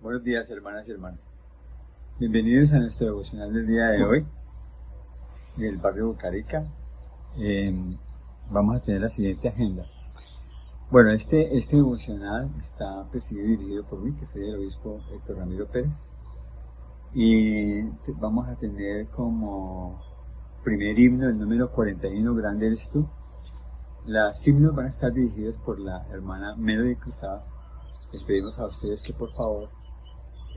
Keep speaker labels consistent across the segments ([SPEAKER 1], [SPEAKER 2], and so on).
[SPEAKER 1] Buenos días, hermanas y hermanos. Bienvenidos a nuestro devocional del día de hoy, del barrio Bucarica. Vamos a tener la siguiente agenda. Bueno, este devocional está presidido y dirigido por mí, que soy el obispo Héctor Ramiro Pérez. Y vamos a tener como primer himno el número 41, Grande eres tú. Los himnos van a estar dirigidos por la hermana Melody Cruzado. Les pedimos a ustedes que por favor,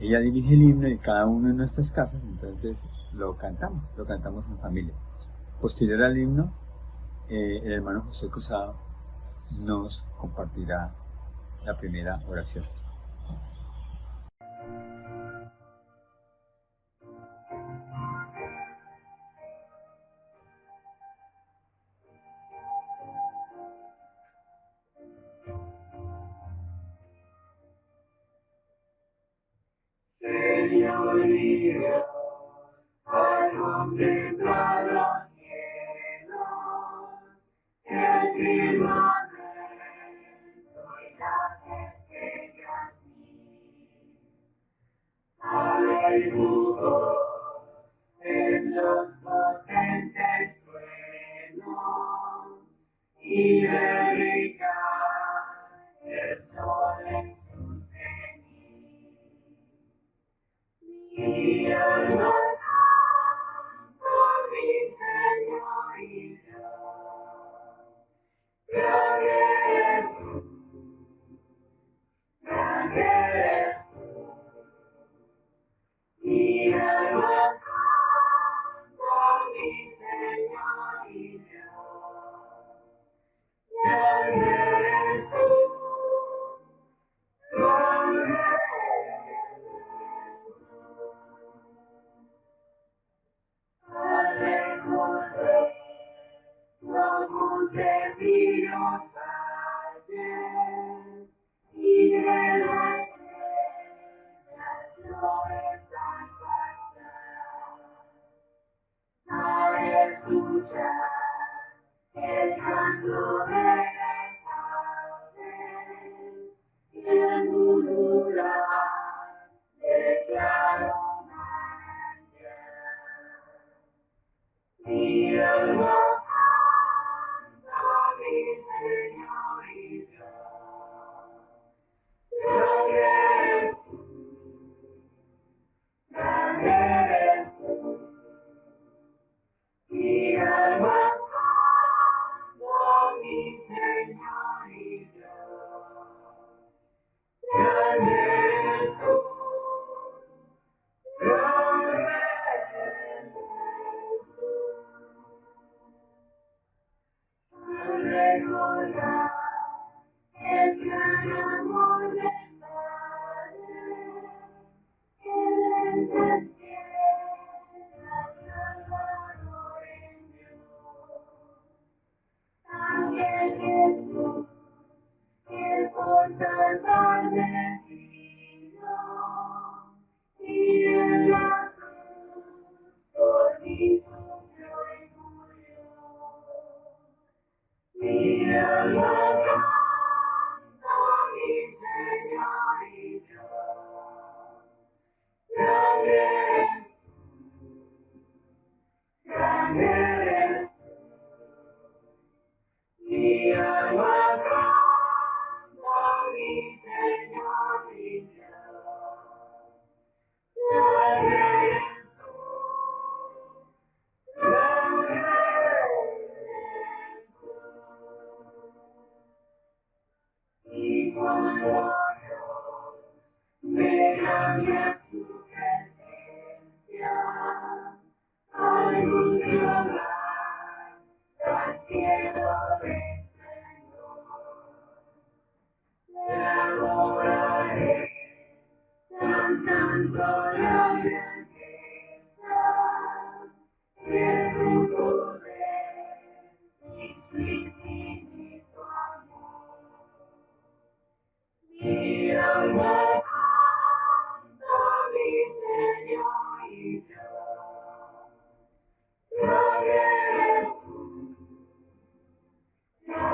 [SPEAKER 1] ella dirige el himno en cada uno de nuestras casas, entonces lo cantamos en familia. Posterior al himno, el hermano José Cruzado nos compartirá la primera oración.
[SPEAKER 2] Señor mi Dios, al contemplar los cielos, el firmamento y las estrellas mil, hay dibujos en los potentes truenos y brillar el sol en su cenit. Mi alma canta, mi Señor y Dios, grande eres tú, grande eres tú. Mi alma canta, mi Señor y Dios, grande eres tú, grande eres tú. Los montes y los valles, y de las estrellas flores al pasar, al escuchar el canto de las aves y el murmurar del claro manantial. Mi alma mi Señor y Dios, grande eres tú, grande eres tú. Mi alma canta, mi Señor y Dios, grande eres tú, grande eres tú. Recordar el gran amor del Padre, que desde el cielo al Salvador envió. También Jesús, que por salvarme vino, y en la cruz por mí sufrió y murió. Mi alma canta, mi Señor y Dios, grande eres tú, grande eres tú. Mi alma canta, mi Señor y Dios, grande eres tú, grande eres tú. Y cuando Dios me llame a su presencia, anunciará al cielo resplendor. Le adoraré cantando la grandeza de su poder y su infinito amor. Mi alma canta, mi Señor y Dios, grande eres tú, grande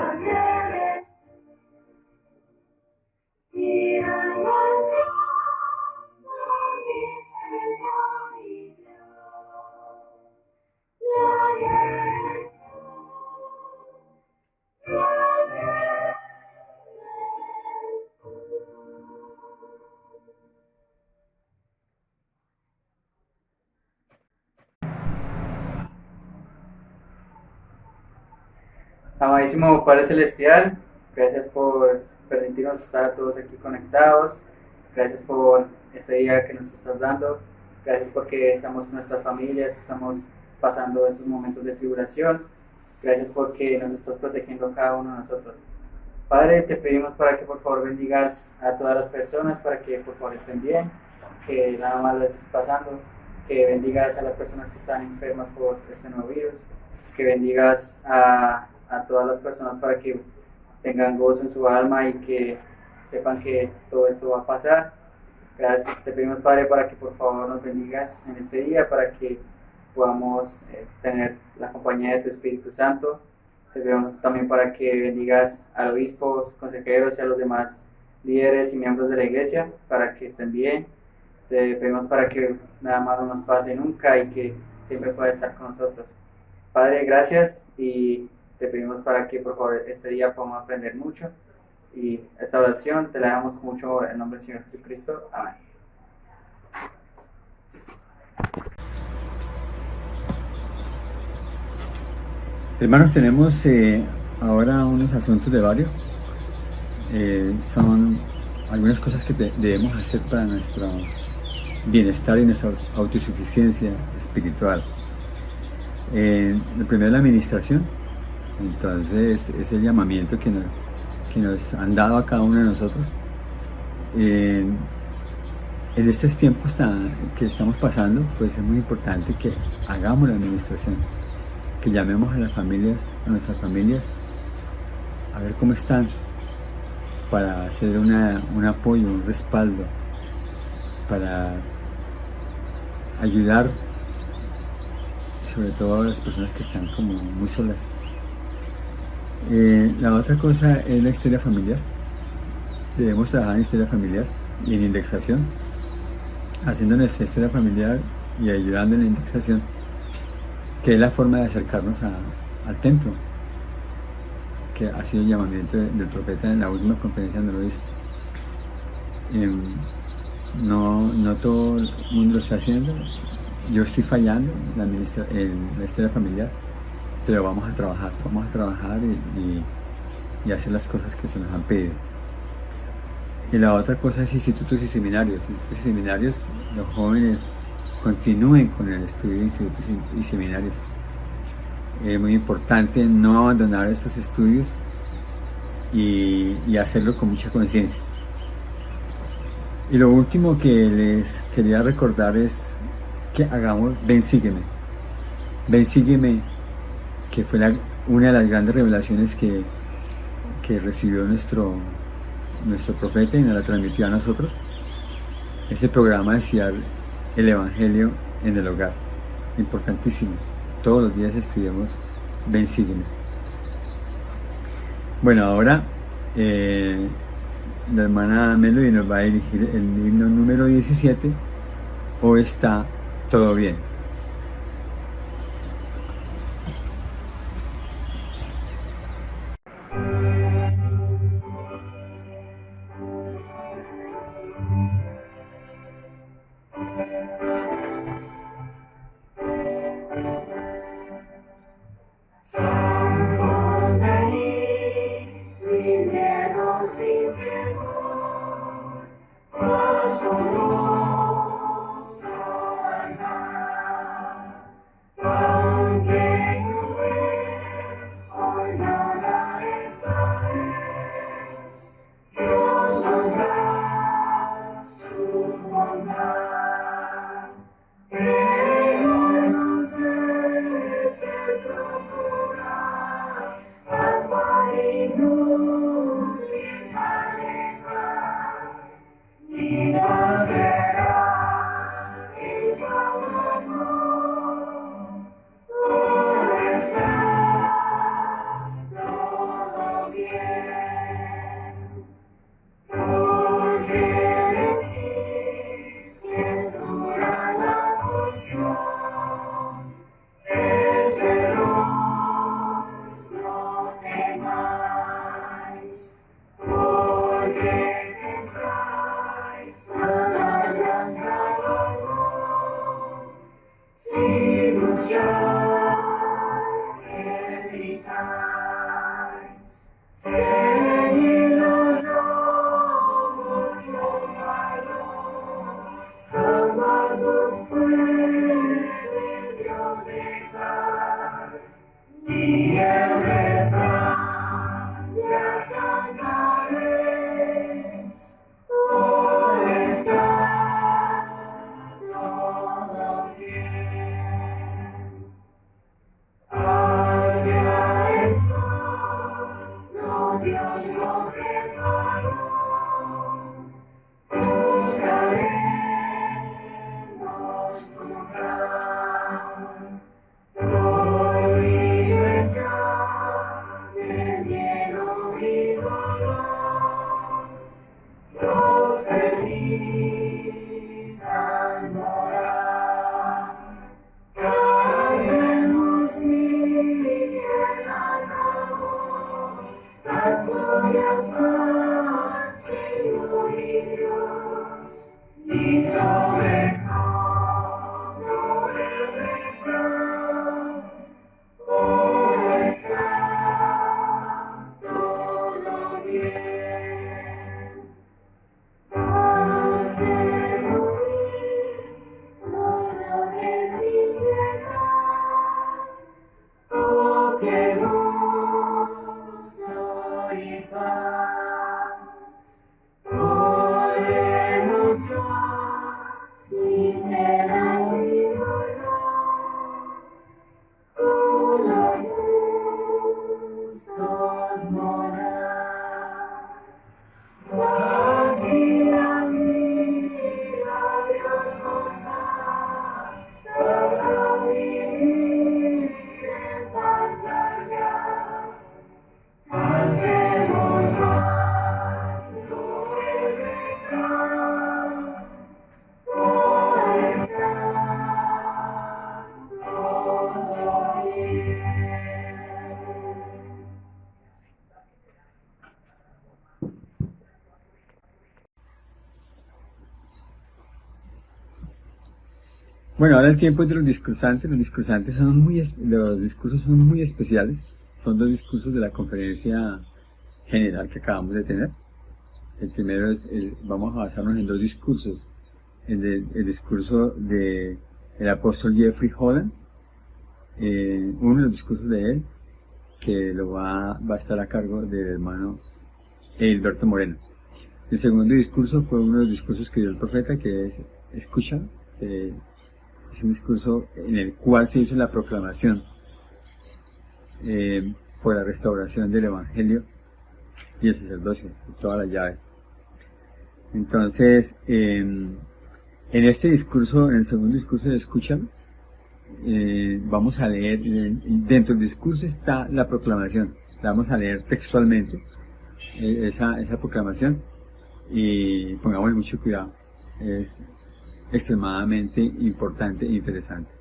[SPEAKER 3] Amadísimo Padre Celestial, gracias por permitirnos estar todos aquí conectados, gracias por este día que nos estás dando, gracias porque estamos con nuestras familias, estamos pasando estos momentos de tribulación, gracias porque nos estás protegiendo a cada uno de nosotros. Padre, te pedimos para que por favor bendigas a todas las personas, para que por favor estén bien, que nada malo les esté pasando, que bendigas a las personas que están enfermas por este nuevo virus, que bendigas a todas las personas para que tengan gozo en su alma y que sepan que todo esto va a pasar. Gracias, te pedimos Padre para que por favor nos bendigas en este día, para que podamos tener la compañía de tu Espíritu Santo. Te pedimos también para que bendigas al obispo, consejeros y a los demás líderes y miembros de la iglesia, para que estén bien. Te pedimos para que nada más no nos pase nunca y que siempre pueda estar con nosotros. Padre, gracias y te pedimos para que por favor este día podamos aprender mucho. Y esta oración te la damos con mucho amor en nombre del Señor Jesucristo. Amén.
[SPEAKER 1] Hermanos, tenemos ahora unos asuntos de barrio. Son algunas cosas que debemos hacer para nuestro bienestar y nuestra autosuficiencia espiritual. Lo primero es la administración. Entonces es el llamamiento que nos han dado a cada uno de nosotros. En estos tiempos que estamos pasando, pues es muy importante que hagamos la administración, que llamemos a las familias, a nuestras familias, a ver cómo están, para hacer un apoyo, un respaldo, para ayudar, sobre todo a las personas que están como muy solas. La otra cosa es la historia familiar. Debemos trabajar en historia familiar y en indexación, haciendo nuestra historia familiar y ayudando en la indexación, que es la forma de acercarnos al templo, que ha sido el llamamiento del profeta en la última conferencia donde lo dice. No todo el mundo lo está haciendo. Yo estoy fallando en la historia familiar, pero vamos a trabajar y hacer las cosas que se nos han pedido. Y la otra cosa es institutos y seminarios. Institutos y seminarios, los jóvenes continúen con el estudio de institutos y seminarios. Es muy importante no abandonar estos estudios y hacerlo con mucha conciencia. Y lo último que les quería recordar es que hagamos Ven Sígueme. Ven Sígueme, que fue una de las grandes revelaciones que recibió nuestro profeta y nos la transmitió a nosotros. Ese programa decía el Evangelio en el hogar, importantísimo. Todos los días estudiamos Ven Sígueme. Bueno, ahora la hermana Melody nos va a dirigir el himno número 17, O está todo bien.
[SPEAKER 2] y el refrán ya cantaré. Todo está todo bien. Hacia el sol, no Dios lo preparó. Buscaremos su plan. Olvides ya del miedo y dolor. Los permitan morar. Cantemos y el alabamos al corazón, Señor y Dios, y sobre todo el refrán, todo está todo bien. Antes de morir, nos logré sin llegar. Oh, qué gozo y paz. Podemos ya, sin penas ni dolor, con los justos morar. Así la vida Dios nos da, para vivir en paz allá. Hacemos alto el refrán, todo está todo bien.
[SPEAKER 1] Bueno, ahora el tiempo es de los discursantes. Los discursantes son los discursos son muy especiales. Son dos discursos de la conferencia general que acabamos de tener. El primero vamos a basarnos en dos discursos. El discurso del apóstol Jeffrey Holland, uno de los discursos de él, que va a estar a cargo del hermano Hilberto Moreno. El segundo discurso fue uno de los discursos que dio el profeta, que es escucha, es un discurso en el cual se hizo la proclamación por la restauración del Evangelio y el sacerdocio, de todas las llaves. Entonces, en este discurso, en el segundo discurso de escucha, vamos a leer, dentro del discurso está la proclamación, la vamos a leer textualmente, esa proclamación, y pongamos mucho cuidado, es extremadamente importante e interesante.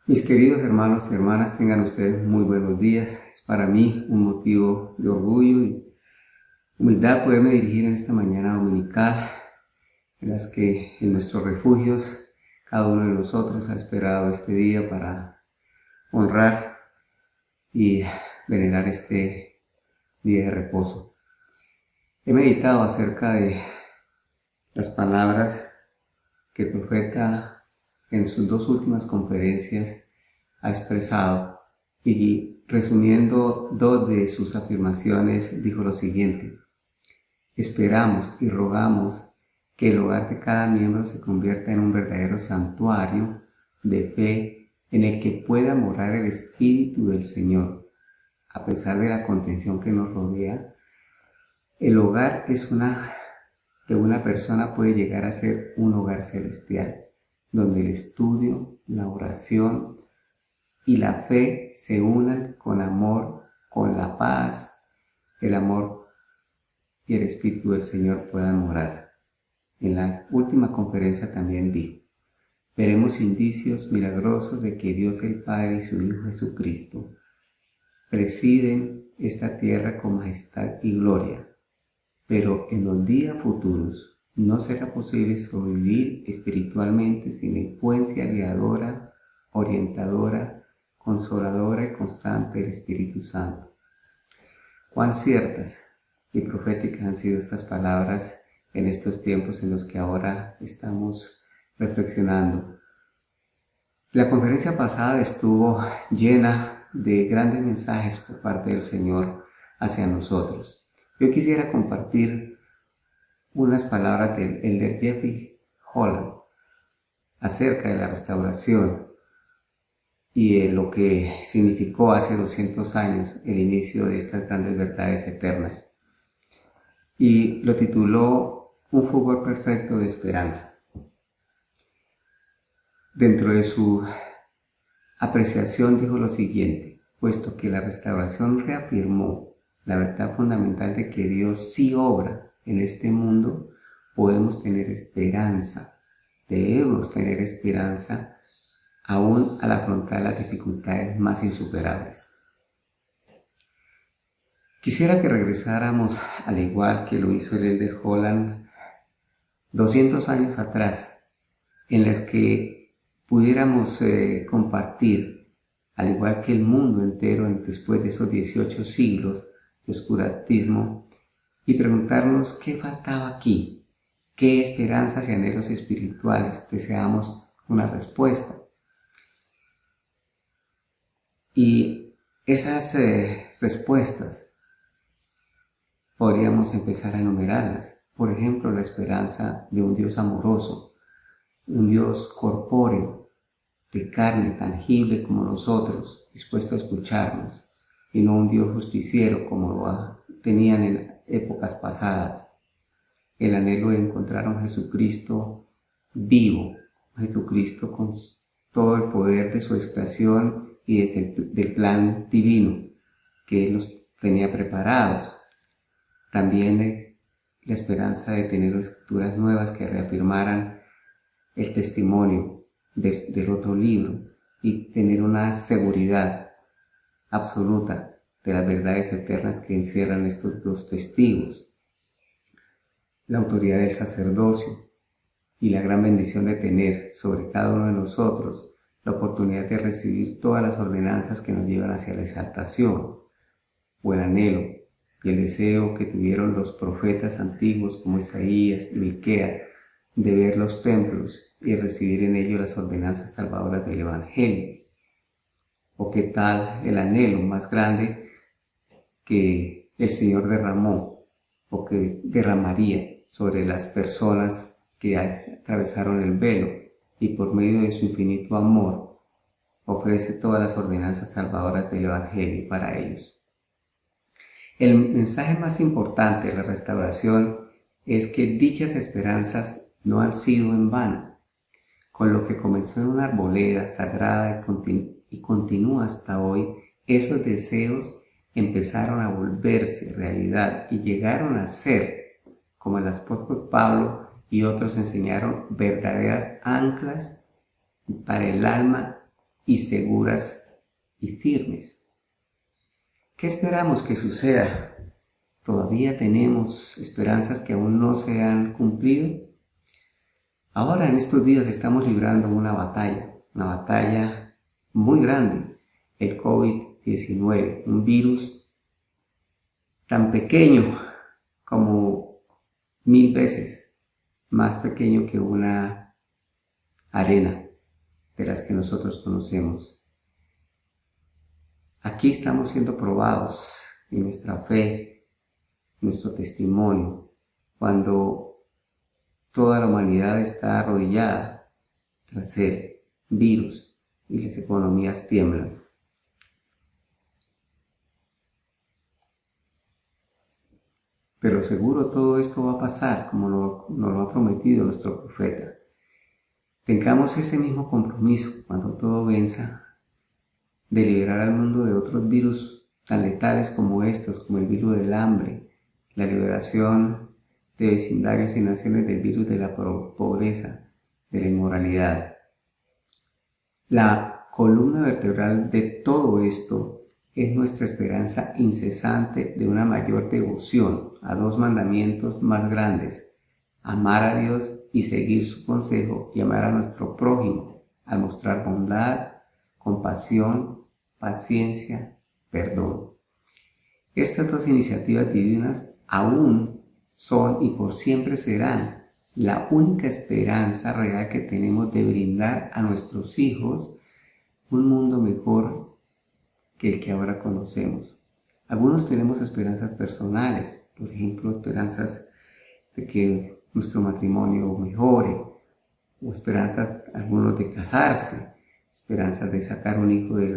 [SPEAKER 4] Mis queridos hermanos y hermanas, tengan ustedes muy buenos días. Es para mí un motivo de orgullo y humildad poderme dirigir en esta mañana dominical, en las que en nuestros refugios cada uno de nosotros ha esperado este día para honrar y venerar este día de reposo. He meditado acerca de las palabras que el profeta en sus dos últimas conferencias ha expresado, y resumiendo dos de sus afirmaciones dijo lo siguiente: esperamos y rogamos que el hogar de cada miembro se convierta en un verdadero santuario de fe en el que pueda morar el Espíritu del Señor. A pesar de la contención que nos rodea, el hogar de una persona puede llegar a ser un hogar celestial, donde el estudio, la oración y la fe se unan con amor, con la paz, el amor y el Espíritu del Señor puedan morar. En la última conferencia también dijo: veremos indicios milagrosos de que Dios el Padre y su Hijo Jesucristo presiden esta tierra con majestad y gloria, pero en los días futuros no será posible sobrevivir espiritualmente sin la influencia guiadora, orientadora, consoladora y constante del Espíritu Santo. Cuán ciertas y proféticas han sido estas palabras en estos tiempos en los que ahora estamos reflexionando. La conferencia pasada estuvo llena de grandes mensajes por parte del Señor hacia nosotros. Yo quisiera compartir unas palabras del elder Jeffrey Holland acerca de la restauración y de lo que significó hace 200 años el inicio de estas grandes verdades eternas. Y lo tituló Un fútbol perfecto de esperanza. Dentro de su apreciación dijo lo siguiente: puesto que la restauración reafirmó la verdad fundamental de que Dios sí obra en este mundo, podemos tener esperanza, debemos tener esperanza aún al afrontar las dificultades más insuperables. Quisiera que regresáramos, al igual que lo hizo el elder Holland, 200 años atrás, en las que pudiéramos compartir, al igual que el mundo entero después de esos 18 siglos de oscurantismo, y preguntarnos qué faltaba aquí, qué esperanzas y anhelos espirituales deseamos una respuesta. Y esas respuestas podríamos empezar a enumerarlas. Por ejemplo, la esperanza de un Dios amoroso, un Dios corpóreo, de carne, tangible como nosotros, dispuesto a escucharnos, y no un Dios justiciero como lo tenían en épocas pasadas. El anhelo de encontrar a un Jesucristo vivo, Jesucristo con todo el poder de su expiación y del plan divino que Él nos tenía preparados. También la esperanza de tener escrituras nuevas que reafirmaran el testimonio del otro libro y tener una seguridad absoluta de las verdades eternas que encierran estos dos testigos. La autoridad del sacerdocio y la gran bendición de tener sobre cada uno de nosotros la oportunidad de recibir todas las ordenanzas que nos llevan hacia la exaltación, o el anhelo y el deseo que tuvieron los profetas antiguos como Isaías y Miqueas de ver los templos y recibir en ellos las ordenanzas salvadoras del Evangelio. O qué tal el anhelo más grande que el Señor derramó o que derramaría sobre las personas que atravesaron el velo y por medio de su infinito amor ofrece todas las ordenanzas salvadoras del Evangelio para ellos. El mensaje más importante de la restauración es que dichas esperanzas no han sido en vano. Con lo que comenzó en una arboleda sagrada y continúa hasta hoy, esos deseos empezaron a volverse realidad y llegaron a ser, como el apóstol Pablo y otros enseñaron, verdaderas anclas para el alma y seguras y firmes. ¿Qué esperamos que suceda? ¿Todavía tenemos esperanzas que aún no se han cumplido? Ahora en estos días estamos librando una batalla muy grande, el COVID-19, un virus tan pequeño como 1000 veces más pequeño que una arena de las que nosotros conocemos. Aquí estamos siendo probados en nuestra fe, en nuestro testimonio, cuando toda la humanidad está arrodillada tras el virus y las economías tiemblan. Pero seguro todo esto va a pasar como nos lo ha prometido nuestro profeta. Tengamos ese mismo compromiso cuando todo venza, de liberar al mundo de otros virus tan letales como estos, como el virus del hambre, la liberación de vecindarios y naciones del virus de la pobreza, de la inmoralidad. La columna vertebral de todo esto es nuestra esperanza incesante de una mayor devoción a dos mandamientos más grandes: amar a Dios y seguir su consejo, y amar a nuestro prójimo al mostrar bondad, compasión paciencia, perdón. Estas dos iniciativas divinas aún son y por siempre serán la única esperanza real que tenemos de brindar a nuestros hijos un mundo mejor que el que ahora conocemos. Algunos tenemos esperanzas personales, por ejemplo, esperanzas de que nuestro matrimonio mejore, o esperanzas, algunos de casarse, esperanzas de sacar un hijo de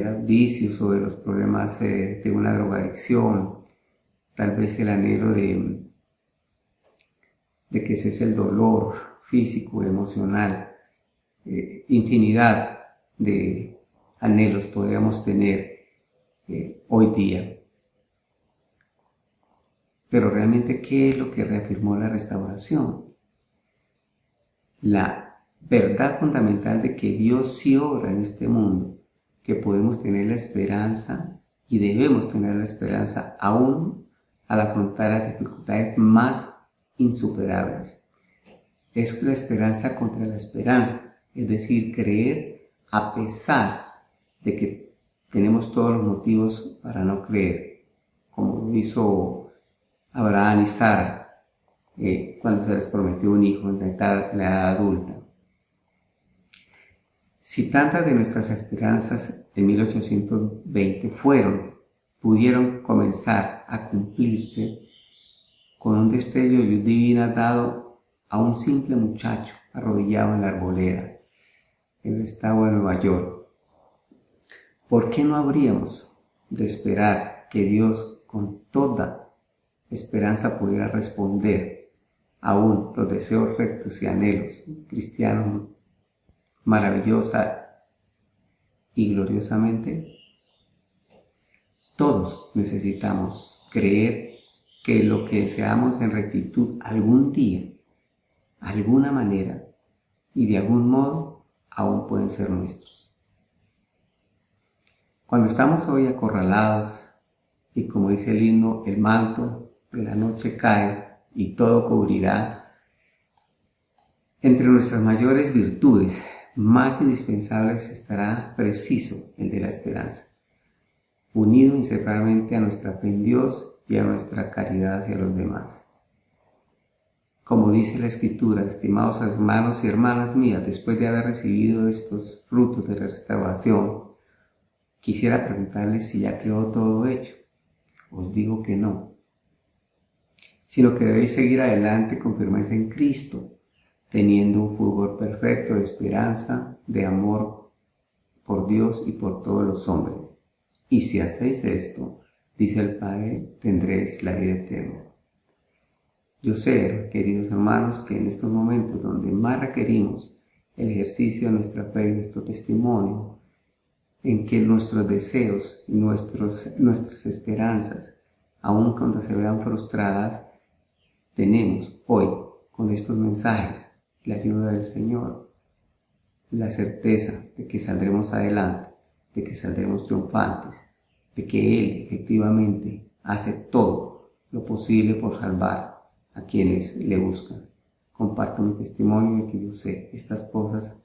[SPEAKER 4] los vicios o de los problemas de una drogadicción, tal vez el anhelo de que cese el dolor físico, emocional, infinidad de anhelos podríamos tener hoy día. Pero realmente, ¿qué es lo que reafirmó la restauración? La verdad fundamental de que Dios sí obra en este mundo, que podemos tener la esperanza y debemos tener la esperanza aún al afrontar las dificultades más insuperables. Es la esperanza contra la esperanza, es decir, creer a pesar de que tenemos todos los motivos para no creer, como lo hizo Abraham y Sara cuando se les prometió un hijo en la edad adulta. Si tantas de nuestras esperanzas en 1820 pudieron comenzar a cumplirse con un destello de luz divina dado a un simple muchacho arrodillado en la arboleda en el estado de Nueva York, ¿por qué no habríamos de esperar que Dios con toda esperanza pudiera responder aún los deseos rectos y anhelos cristianos maravillosa y gloriosamente? Todos necesitamos creer que lo que deseamos en rectitud algún día, alguna manera y de algún modo aún pueden ser nuestros. Cuando estamos hoy acorralados y, como dice el himno, el manto de la noche cae y todo cubrirá, entre nuestras mayores virtudes más indispensables estará preciso el de la esperanza, unido inseparablemente a nuestra fe en Dios y a nuestra caridad hacia los demás. Como dice la Escritura, estimados hermanos y hermanas mías, después de haber recibido estos frutos de la restauración, quisiera preguntarles si ya quedó todo hecho. Os digo que no, sino que debéis seguir adelante con firmeza en Cristo, teniendo un fulgor perfecto de esperanza, de amor por Dios y por todos los hombres. Y si hacéis esto, dice el Padre, tendréis la vida eterna. Yo sé, queridos hermanos, que en estos momentos donde más requerimos el ejercicio de nuestra fe y nuestro testimonio, en que nuestros deseos y nuestras esperanzas, aun cuando se vean frustradas, tenemos hoy, con estos mensajes, la ayuda del Señor, la certeza de que saldremos adelante, de que saldremos triunfantes, de que Él efectivamente hace todo lo posible por salvar a quienes le buscan. Comparto mi testimonio de que yo sé estas cosas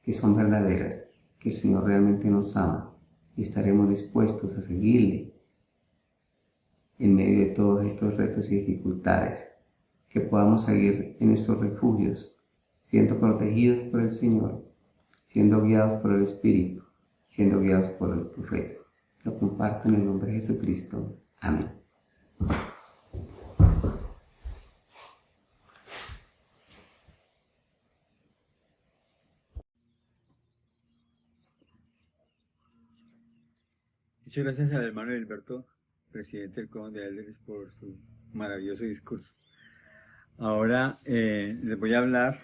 [SPEAKER 4] que son verdaderas, que el Señor realmente nos ama y estaremos dispuestos a seguirle en medio de todos estos retos y dificultades, que podamos seguir en nuestros refugios, siendo protegidos por el Señor, siendo guiados por el Espíritu, siendo guiados por el Profeta. Lo comparto en el nombre de Jesucristo. Amén.
[SPEAKER 1] Muchas gracias al hermano Alberto, presidente del Código de Elders, por su maravilloso discurso. Ahora les voy a hablar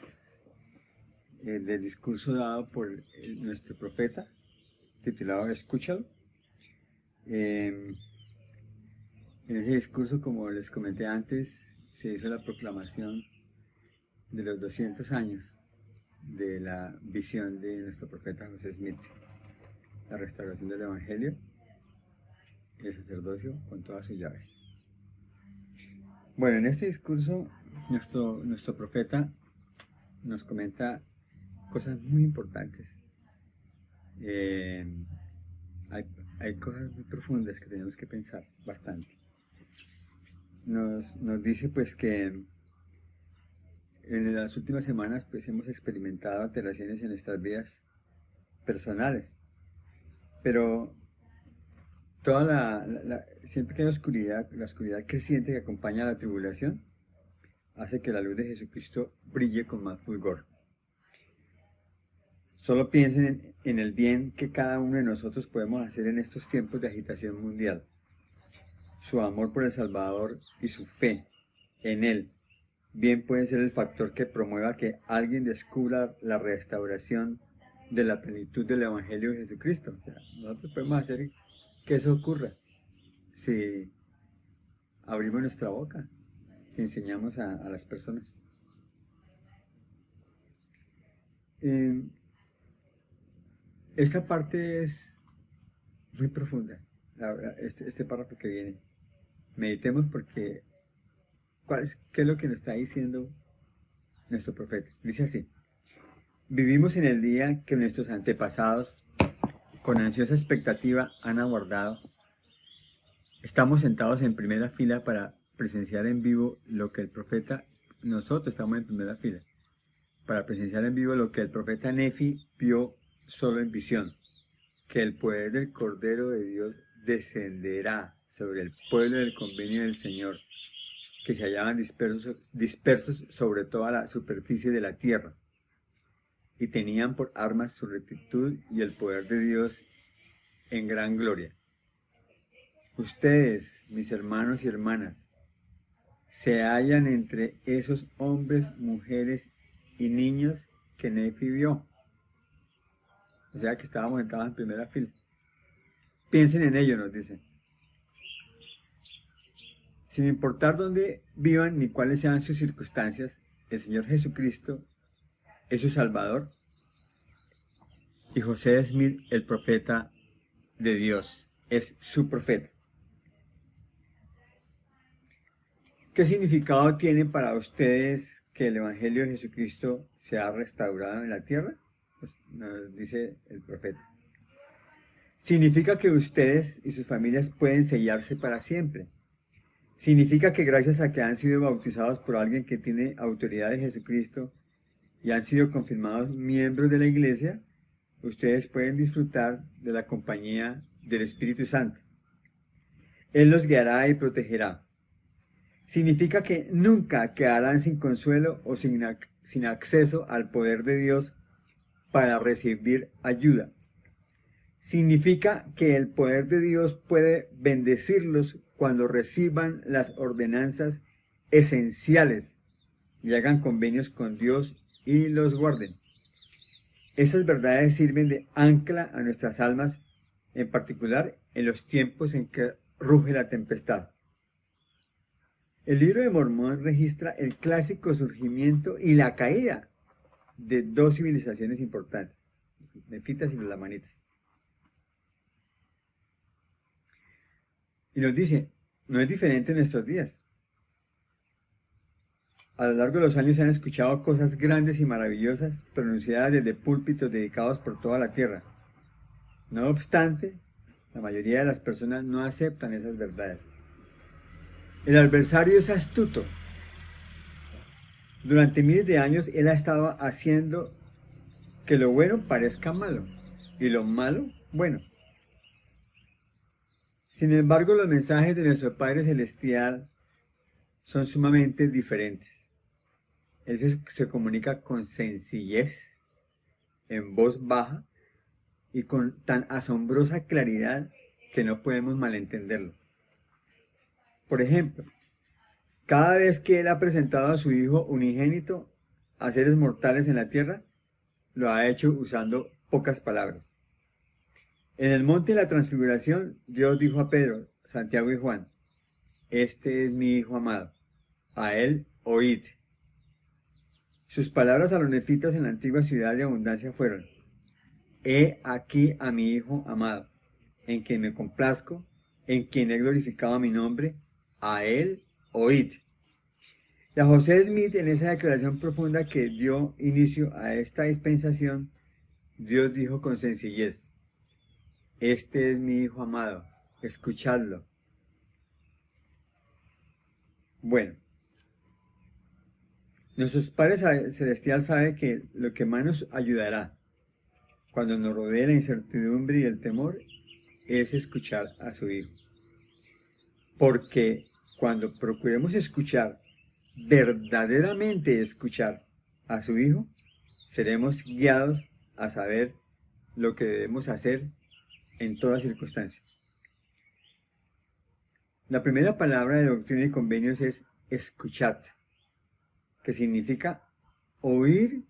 [SPEAKER 1] del discurso dado por nuestro profeta, titulado Escúchalo. En ese discurso, como les comenté antes, se hizo la proclamación de los 200 años de la visión de nuestro profeta José Smith, la restauración del Evangelio y el sacerdocio con todas sus llaves. Bueno, en este discurso nuestro profeta nos comenta cosas muy importantes Hay, hay cosas muy profundas que tenemos que pensar bastante. Nos dice pues que en las últimas semanas pues hemos experimentado alteraciones en nuestras vidas personales, pero siempre que hay oscuridad, la oscuridad creciente que acompaña a la tribulación hace que la luz de Jesucristo brille con más fulgor. Solo piensen en el bien que cada uno de nosotros podemos hacer en estos tiempos de agitación mundial. Su amor por el Salvador y su fe en Él bien puede ser el factor que promueva que alguien descubra la restauración de la plenitud del Evangelio de Jesucristo. O sea, nosotros podemos hacer que eso ocurra si abrimos nuestra boca, si enseñamos a las personas. Esta parte es muy profunda, este párrafo que viene. Meditemos porque ¿qué es lo que nos está diciendo nuestro profeta? Dice así: vivimos en el día que nuestros antepasados con ansiosa expectativa han aguardado. Estamos sentados en primera fila para presenciar en vivo lo que el profeta, nosotros estamos en primera fila, para presenciar en vivo lo que el profeta Nefi vio solo en visión, que el poder del Cordero de Dios descenderá sobre el pueblo del convenio del Señor, que se hallaban dispersos sobre toda la superficie de la tierra, y tenían por armas su rectitud y el poder de Dios en gran gloria. Ustedes, mis hermanos y hermanas, se hallan entre esos hombres, mujeres y niños que Nefi vio. O sea que estábamos sentados en primera fila. Piensen en ello, nos dice. Sin importar dónde vivan ni cuáles sean sus circunstancias, el Señor Jesucristo es su Salvador y José Smith, el profeta de Dios, es su profeta. ¿Qué significado tiene para ustedes que el Evangelio de Jesucristo se ha restaurado en la tierra? Pues nos dice el profeta. Significa que ustedes y sus familias pueden sellarse para siempre. Significa que gracias a que han sido bautizados por alguien que tiene autoridad de Jesucristo y han sido confirmados miembros de la iglesia, ustedes pueden disfrutar de la compañía del Espíritu Santo. Él los guiará y protegerá. Significa que nunca quedarán sin consuelo o sin acceso al poder de Dios para recibir ayuda. Significa que el poder de Dios puede bendecirlos cuando reciban las ordenanzas esenciales y hagan convenios con Dios y los guarden. Esas verdades sirven de ancla a nuestras almas, en particular en los tiempos en que ruge la tempestad. El libro de Mormón registra el clásico surgimiento y la caída de dos civilizaciones importantes, los nefitas y los lamanitas. Y nos dice, no es diferente en estos días. A lo largo de los años se han escuchado cosas grandes y maravillosas pronunciadas desde púlpitos dedicados por toda la tierra. No obstante, la mayoría de las personas no aceptan esas verdades. El adversario es astuto. Durante miles de años él ha estado haciendo que lo bueno parezca malo y lo malo bueno. Sin embargo, los mensajes de nuestro Padre Celestial son sumamente diferentes. Él se comunica con sencillez, en voz baja y con tan asombrosa claridad que no podemos malentenderlo. Por ejemplo, cada vez que Él ha presentado a su Hijo unigénito a seres mortales en la tierra, lo ha hecho usando pocas palabras. En el monte de la transfiguración, Dios dijo a Pedro, Santiago y Juan, este es mi Hijo amado, a Él oíd. Sus palabras a los nefitas en la antigua ciudad de abundancia fueron, he aquí a mi Hijo amado, en quien me complazco, en quien he glorificado mi nombre, a Él oíd. Y a José Smith, en esa declaración profunda que dio inicio a esta dispensación, Dios dijo con sencillez, este es mi Hijo amado, escuchadlo. Bueno, nuestro Padre Celestial sabe que lo que más nos ayudará cuando nos rodee la incertidumbre y el temor es escuchar a su Hijo. Porque cuando procuremos escuchar, verdaderamente escuchar a su Hijo, seremos guiados a saber lo que debemos hacer en toda circunstancia. La primera palabra de Doctrina y Convenios es escuchad, que significa oír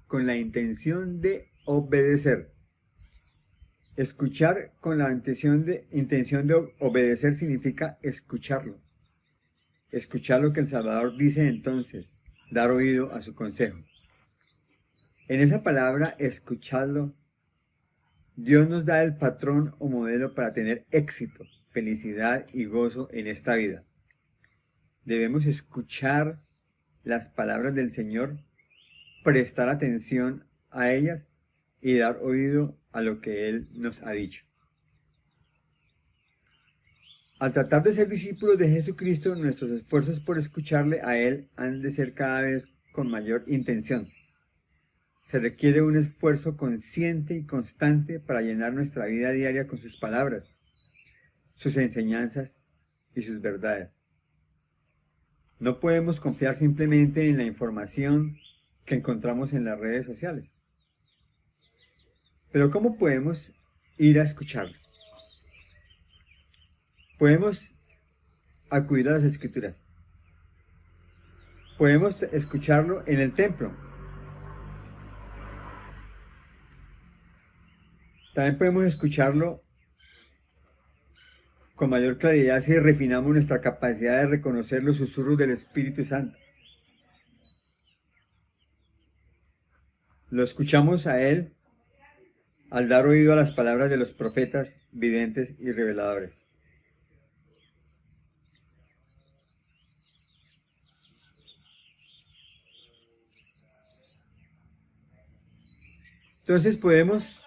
[SPEAKER 1] con la intención de obedecer. Escuchar con la intención de obedecer significa escucharlo. Escuchar lo que el Salvador dice entonces, dar oído a su consejo. En esa palabra, escuchadlo, Dios nos da el patrón o modelo para tener éxito, felicidad y gozo en esta vida. Debemos escuchar las palabras del Señor, prestar atención a ellas y dar oído a lo que Él nos ha dicho. Al tratar de ser discípulos de Jesucristo, nuestros esfuerzos por escucharle a Él han de ser cada vez con mayor intención. Se requiere un esfuerzo consciente y constante para llenar nuestra vida diaria con sus palabras, sus enseñanzas y sus verdades. No podemos confiar simplemente en la información que encontramos en las redes sociales. Pero ¿cómo podemos ir a escucharlo? Podemos acudir a las Escrituras. Podemos escucharlo en el templo. También podemos escucharlo con mayor claridad si refinamos nuestra capacidad de reconocer los susurros del Espíritu Santo. Lo escuchamos a Él al dar oído a las palabras de los profetas, videntes y reveladores. Entonces podemos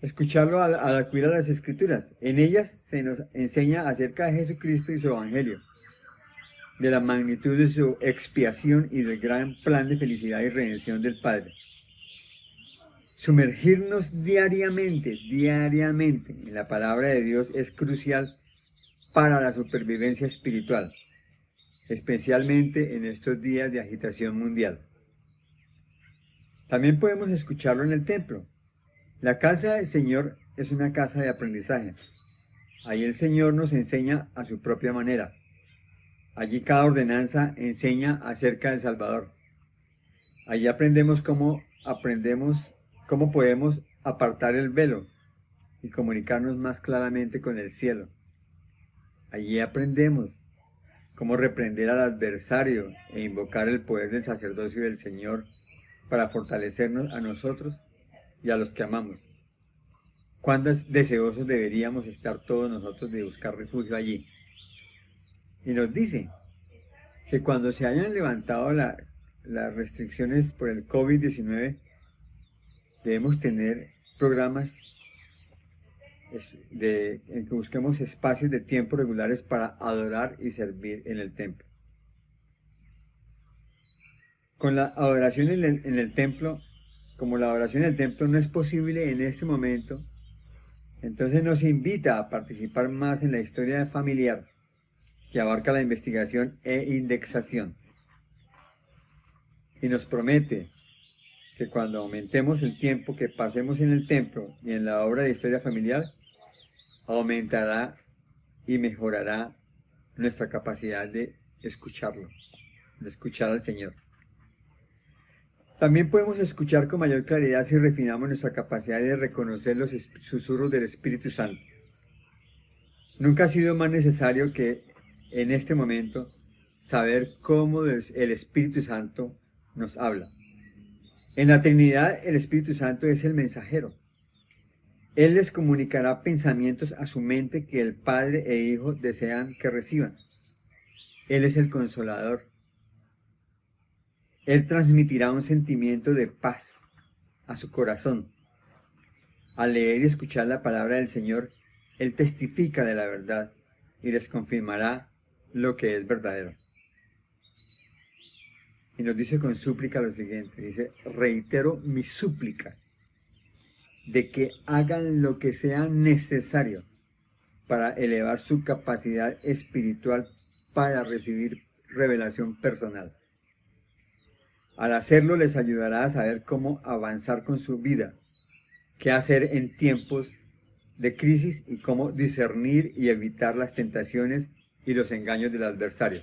[SPEAKER 1] escucharlo al acudir a las Escrituras. En ellas se nos enseña acerca de Jesucristo y su Evangelio, de la magnitud de su expiación y del gran plan de felicidad y redención del Padre. Sumergirnos diariamente en la palabra de Dios es crucial para la supervivencia espiritual, especialmente en estos días de agitación mundial. También podemos escucharlo en el templo. La casa del Señor es una casa de aprendizaje. Ahí el Señor nos enseña a su propia manera. Allí cada ordenanza enseña acerca del Salvador. Allí aprendemos cómo podemos apartar el velo y comunicarnos más claramente con el cielo. Allí aprendemos cómo reprender al adversario e invocar el poder del sacerdocio del Señor para fortalecernos a nosotros y a los que amamos. Cuán deseosos deberíamos estar todos nosotros de buscar refugio allí. Y nos dice que cuando se hayan levantado las restricciones por el COVID-19, debemos tener programas en que busquemos espacios de tiempo regulares para adorar y servir en el templo. Con la adoración en el templo, como la adoración en el templo no es posible en este momento, entonces nos invita a participar más en la historia familiar que abarca la investigación e indexación. Y nos promete que cuando aumentemos el tiempo que pasemos en el templo y en la obra de historia familiar, aumentará y mejorará nuestra capacidad de escucharlo, de escuchar al Señor. También podemos escuchar con mayor claridad si refinamos nuestra capacidad de reconocer los susurros del Espíritu Santo. Nunca ha sido más necesario que en este momento saber cómo el Espíritu Santo nos habla. En la Trinidad, el Espíritu Santo es el mensajero. Él les comunicará pensamientos a su mente que el Padre e Hijo desean que reciban. Él es el Consolador. Él transmitirá un sentimiento de paz a su corazón. Al leer y escuchar la palabra del Señor, Él testifica de la verdad y les confirmará lo que es verdadero. Y nos dice con súplica lo siguiente, dice, reitero mi súplica de que hagan lo que sea necesario para elevar su capacidad espiritual para recibir revelación personal. Al hacerlo les ayudará a saber cómo avanzar con su vida, qué hacer en tiempos de crisis y cómo discernir y evitar las tentaciones y los engaños del adversario.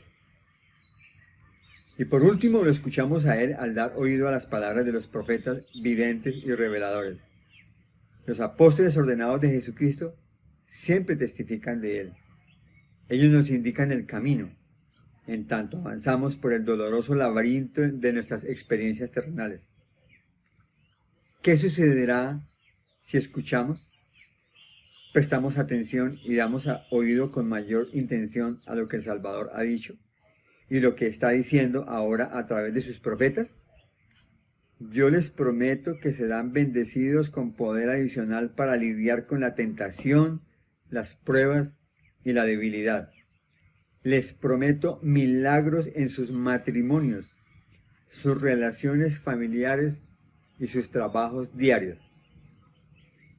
[SPEAKER 1] Y por último lo escuchamos a él al dar oído a las palabras de los profetas videntes y reveladores. Los apóstoles ordenados de Jesucristo siempre testifican de él. Ellos nos indican el camino, en tanto avanzamos por el doloroso laberinto de nuestras experiencias terrenales. ¿Qué sucederá si escuchamos, prestamos atención y damos oído con mayor intención a lo que el Salvador ha dicho y lo que está diciendo ahora a través de sus profetas? Yo les prometo que serán bendecidos con poder adicional para lidiar con la tentación, las pruebas y la debilidad. Les prometo milagros en sus matrimonios, sus relaciones familiares y sus trabajos diarios.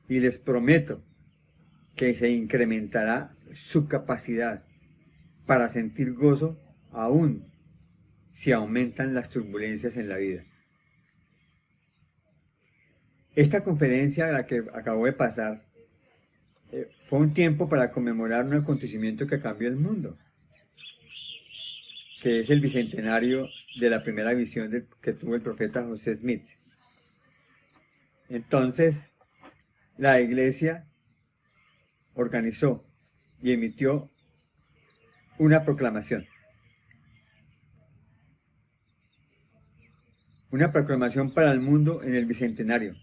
[SPEAKER 1] Y les prometo que se incrementará su capacidad para sentir gozo aún si aumentan las turbulencias en la vida. Esta conferencia, la que acabó de pasar, fue un tiempo para conmemorar un acontecimiento que cambió el mundo, que es el bicentenario de la primera visión que tuvo el profeta José Smith. Entonces, la iglesia organizó y emitió una proclamación. Una proclamación para el mundo en el bicentenario,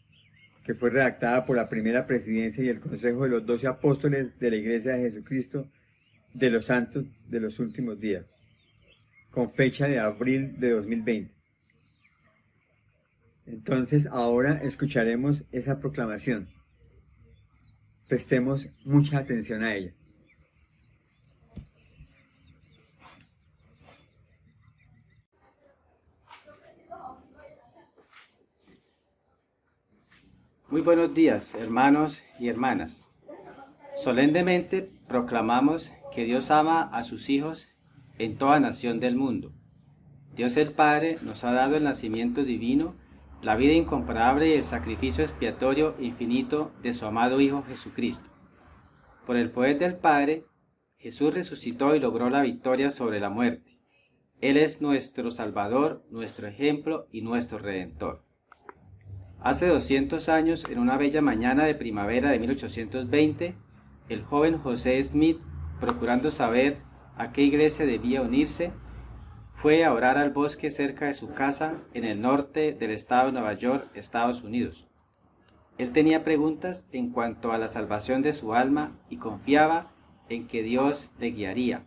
[SPEAKER 1] que fue redactada por la primera presidencia y el consejo de los 12 apóstoles de la Iglesia de Jesucristo de los Santos de los Últimos Días, con fecha de abril de 2020. Entonces ahora escucharemos esa proclamación. Prestemos mucha atención a ella.
[SPEAKER 5] Muy buenos días, hermanos y hermanas. Solemnemente proclamamos que Dios ama a sus hijos en toda nación del mundo. Dios el Padre nos ha dado el nacimiento divino, la vida incomparable y el sacrificio expiatorio infinito de su amado Hijo Jesucristo. Por el poder del Padre, Jesús resucitó y logró la victoria sobre la muerte. Él es nuestro Salvador, nuestro ejemplo y nuestro Redentor. Hace 200 años, en una bella mañana de primavera de 1820, el joven José Smith, procurando saber a qué iglesia debía unirse, fue a orar al bosque cerca de su casa en el norte del estado de Nueva York, Estados Unidos. Él tenía preguntas en cuanto a la salvación de su alma y confiaba en que Dios le guiaría.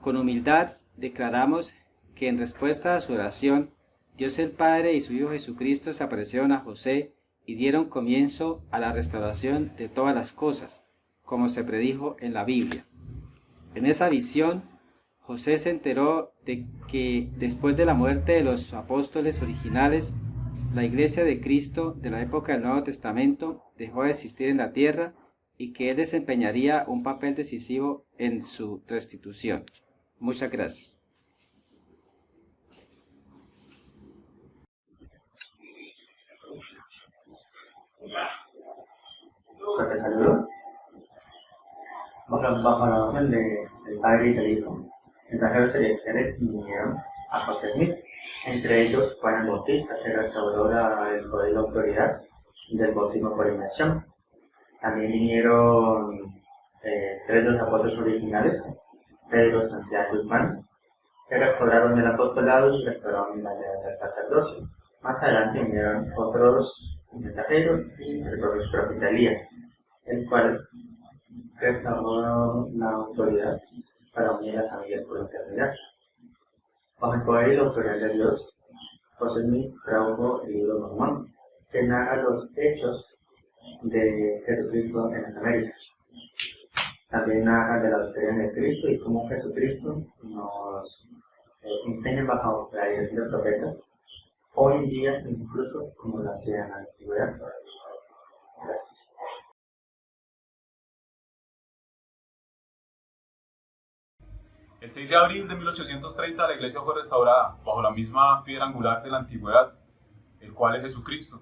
[SPEAKER 5] Con humildad declaramos que en respuesta a su oración, Dios el Padre y su Hijo Jesucristo se aparecieron a José y dieron comienzo a la restauración de todas las cosas, como se predijo en la Biblia. En esa visión, José se enteró de que después de la muerte de los apóstoles originales, la Iglesia de Cristo de la época del Nuevo Testamento dejó de existir en la tierra y que él desempeñaría un papel decisivo en su restitución. Muchas gracias.
[SPEAKER 6] Te saludo. Bajo la orden del Padre y del Hijo, mensajeros celestiales vinieron a José Smith. Entre ellos, Juan el Bautista, que restauró el poder y la autoridad del bautismo por inmersión. También vinieron tres de los apóstoles originales, Pedro, Santiago y Juan, que restauraron el apostolado y restauraron la lealtad del sacerdocio. Más adelante vinieron otros mensajeros y el profeta Elías, el cual restauró la autoridad para unir las familias por la eternidad. Bajo el poder y la autoridad de Dios, José Smith tradujo el libro Mormón, que narra los hechos de Jesucristo en las Américas. También narra de la doctrina de Cristo y cómo Jesucristo nos enseña bajo la dirección de profetas, hoy en día incluso como lo hacía en la antigüedad. Gracias.
[SPEAKER 7] El 6 de abril de 1830 la iglesia fue restaurada bajo la misma piedra angular de la antigüedad, el cual es Jesucristo.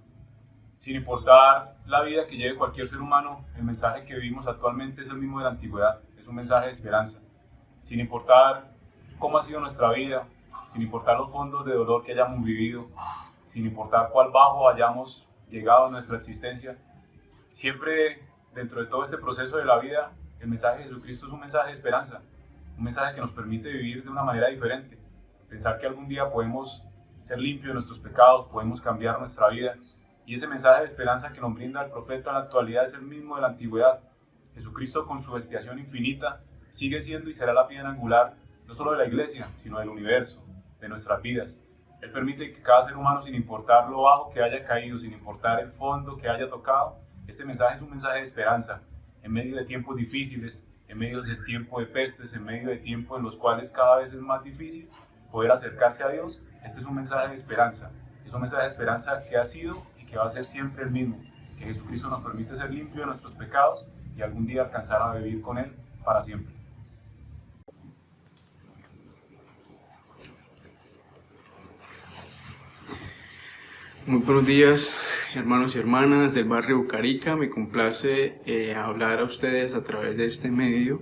[SPEAKER 7] Sin importar la vida que lleve cualquier ser humano, el mensaje que vivimos actualmente es el mismo de la antigüedad, es un mensaje de esperanza. Sin importar cómo ha sido nuestra vida, sin importar los fondos de dolor que hayamos vivido, sin importar cuál bajo hayamos llegado a nuestra existencia, siempre dentro de todo este proceso de la vida, el mensaje de Jesucristo es un mensaje de esperanza, un mensaje que nos permite vivir de una manera diferente, pensar que algún día podemos ser limpios de nuestros pecados, podemos cambiar nuestra vida. Y ese mensaje de esperanza que nos brinda el profeta en la actualidad es el mismo de la antigüedad. Jesucristo, con su expiación infinita, sigue siendo y será la piedra angular no solo de la iglesia, sino del universo, de nuestras vidas. Él permite que cada ser humano, sin importar lo bajo que haya caído, sin importar el fondo que haya tocado, este mensaje es un mensaje de esperanza. En medio de tiempos difíciles, en medio de tiempos de pestes, en medio de tiempos en los cuales cada vez es más difícil poder acercarse a Dios, este es un mensaje de esperanza. Es un mensaje de esperanza que ha sido que va a ser siempre el mismo, que Jesucristo nos permite ser limpios de nuestros pecados y algún día alcanzar a vivir con Él para siempre.
[SPEAKER 8] Muy buenos días, hermanos y hermanas del barrio Bucarica. Me complace hablar a ustedes a través de este medio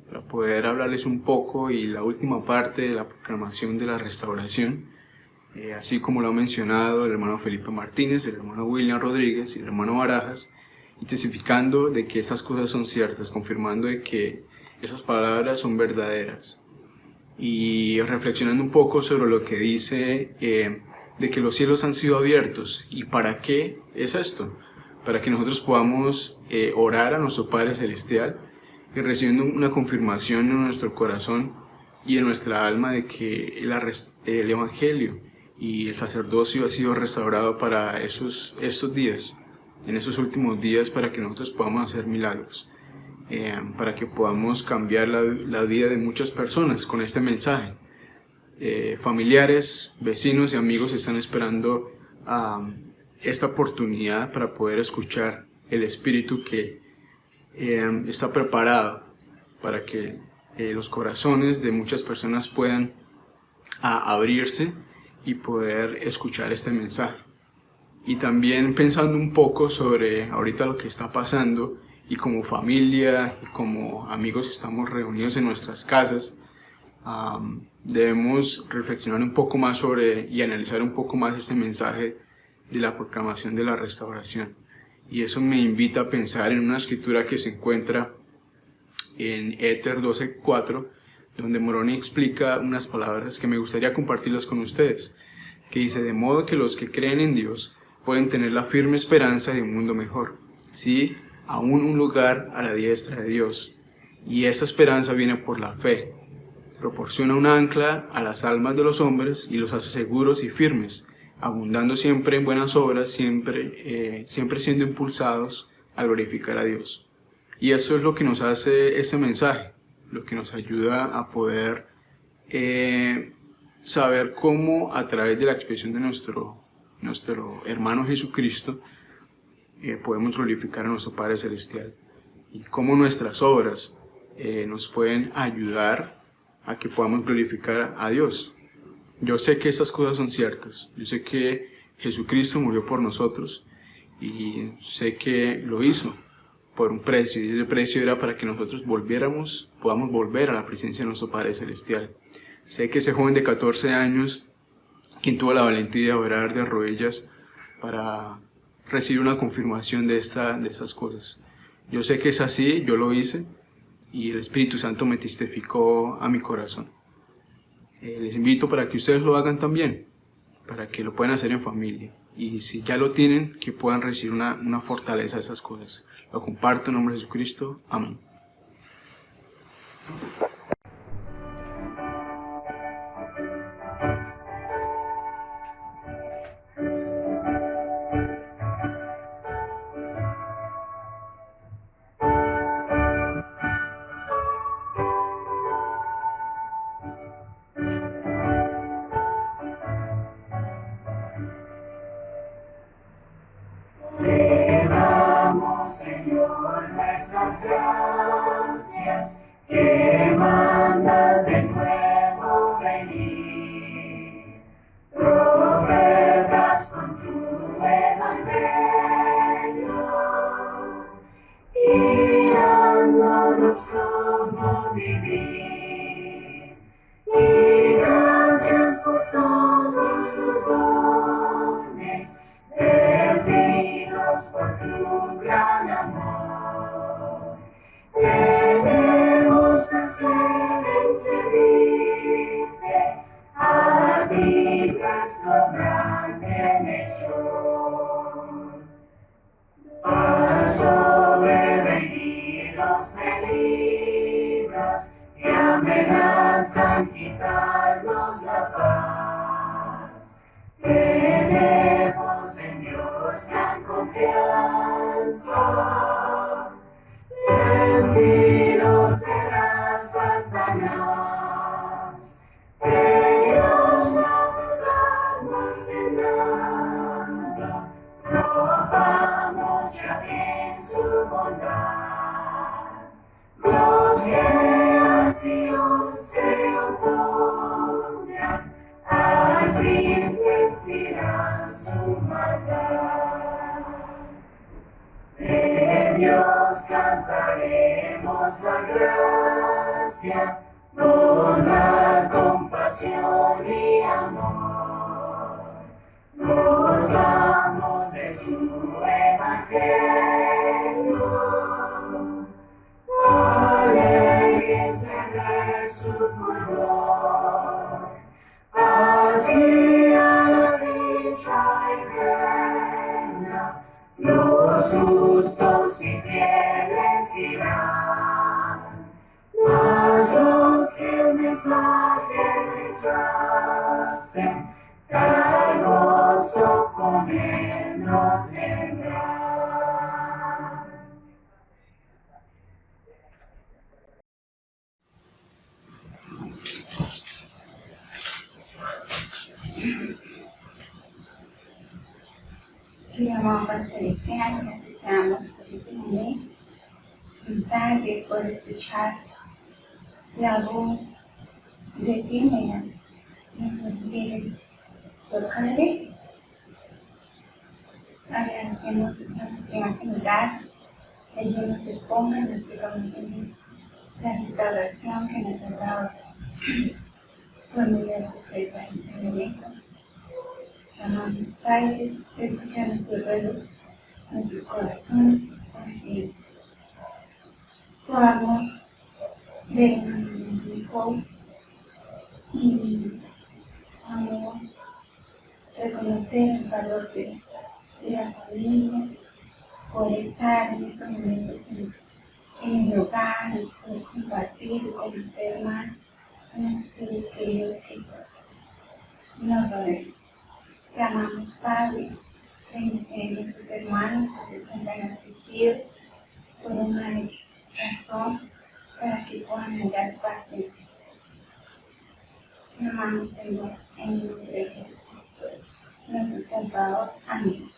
[SPEAKER 8] para poder hablarles un poco y la última parte de la proclamación de la restauración. Así como lo ha mencionado el hermano Felipe Martínez, el hermano William Rodríguez y el hermano Barajas, y testificando de que esas cosas son ciertas, confirmando de que esas palabras son verdaderas. Y reflexionando un poco sobre lo que dice de que los cielos han sido abiertos. ¿Y para qué es esto? Para que nosotros podamos orar a nuestro Padre Celestial y recibiendo una confirmación en nuestro corazón y en nuestra alma de que el Evangelio y el sacerdocio ha sido restaurado para estos días, en esos últimos días, para que nosotros podamos hacer milagros, para que podamos cambiar la vida de muchas personas con este mensaje. Familiares, vecinos y amigos están esperando esta oportunidad para poder escuchar el Espíritu que está preparado para que los corazones de muchas personas puedan abrirse y poder escuchar este mensaje. Y también pensando un poco sobre ahorita lo que está pasando, y como familia y como amigos estamos reunidos en nuestras casas, debemos reflexionar un poco más sobre y analizar un poco más este mensaje de la proclamación de la restauración. Y eso me invita a pensar en una escritura que se encuentra en Éter 12:4, donde Moroni explica unas palabras que me gustaría compartirlas con ustedes, que dice: de modo que los que creen en Dios pueden tener la firme esperanza de un mundo mejor, sí, aún un lugar a la diestra de Dios. Y esa esperanza viene por la fe, proporciona un ancla a las almas de los hombres y los hace seguros y firmes, abundando siempre en buenas obras, siempre siendo impulsados a glorificar a Dios. Y eso es lo que nos hace este mensaje, lo que nos ayuda a poder saber cómo a través de la expresión de nuestro hermano Jesucristo podemos glorificar a nuestro Padre Celestial, y cómo nuestras obras nos pueden ayudar a que podamos glorificar a Dios. Yo sé que estas cosas son ciertas, yo sé que Jesucristo murió por nosotros y sé que lo hizo por un precio, y ese precio era para que nosotros podamos volver a la presencia de nuestro Padre Celestial. Sé que ese joven de 14 años, quien tuvo la valentía de orar de rodillas para recibir una confirmación de estas cosas. Yo sé que es así, yo lo hice, y el Espíritu Santo me testificó a mi corazón. Les invito para que ustedes lo hagan también, para que lo puedan hacer en familia. Y si ya lo tienen, que puedan recibir una fortaleza de esas cosas. Lo comparto en nombre de Jesucristo. Amén.
[SPEAKER 2] nuestras gracias, que mandas de nuevo venir. Proverbas con tu evangelio, guiándonos cómo vivir. Y gracias por todos los dones, perdidos por tu gran amor. Tenemos placer en servirte, arbitras con gran bendición. Para sobrevenir los peligros que amenazan quitarnos la paz, tenemos en Dios gran confianza. Vencido será Satanás, ellos no dudamos en nada, probamos ya bien su bondad. Los que a Sion se opongan, al fin sentirán su maldad. De Dios cantaremos la gracia, bondad, compasión y amor. Gozamos de su evangelio, alegres de ver su fulgor. Así a la dicha eterna los justos y fieles irán, mas los que el mensaje rechacen, tal gozo con él no tendrán.
[SPEAKER 9] Querido amado Padre Celestial, gracias te damos por este momento, tarde por escuchar la voz de ti, mediante nuestros líderes locales. Agradecemos la oportunidad que ellos nos expongan prácticamente la restauración que nos ha dado por medio de la profeta y San Lorenzo. Amamos, Padre, escucha nuestros ruegos, nuestros corazones, para que podamos ver una luz mejor y podamos reconocer el valor de la familia, por estar en estos momentos en el hogar, y poder compartir y conocer más a nuestros seres queridos que nos rodean. Te amamos, Padre, bendice a nuestros hermanos que se encuentran afligidos por una razón, para que puedan hallar paz en ti. Te amamos, Señor, en el nombre de Jesucristo, nuestro Salvador. Amén.